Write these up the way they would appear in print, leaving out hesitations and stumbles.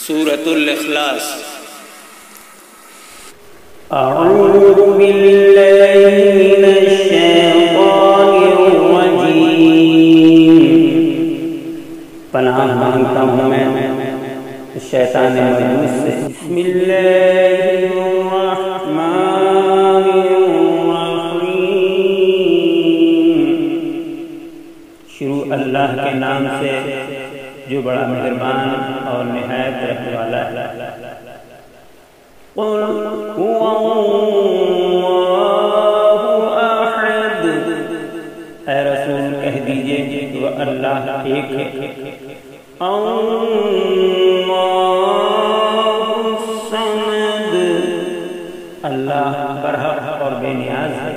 سورة الاخلاص۔ اعوذ باللہ من الشیطان الرجیم، پناہ مانگتا ہوں میں شیطان مجوس سے۔ بسم اللہ الرحمن الرحیم، شروع اللہ کے نام سے جو بڑا مہربان اور نہایت رحم والا ہے۔ قل هو اللہ احد، اے رسول کہہ دیجئے وہ اللہ ایک ہے۔ اللہ الصمد، اللہ برحق اور بے نیاز ہے۔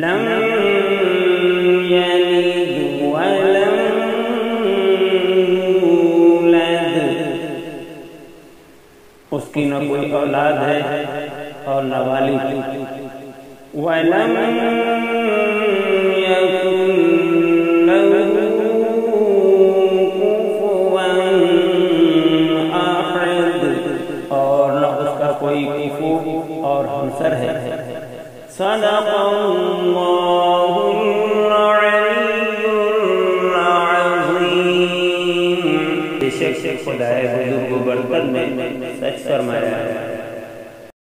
لم یلد ولم اس کی نہ کوئی اولاد ہے اور نہ والد۔ وَلَمْ يَكُنْ لَهُ كُفُوًا أَحَدٌ، اور نہ اس کا کوئی کفو اور ہمسر ہے۔ صدق اللہ العلی العظیم، بے شک خدائے بزرگ و برتر نے سچ فرمایا ہے۔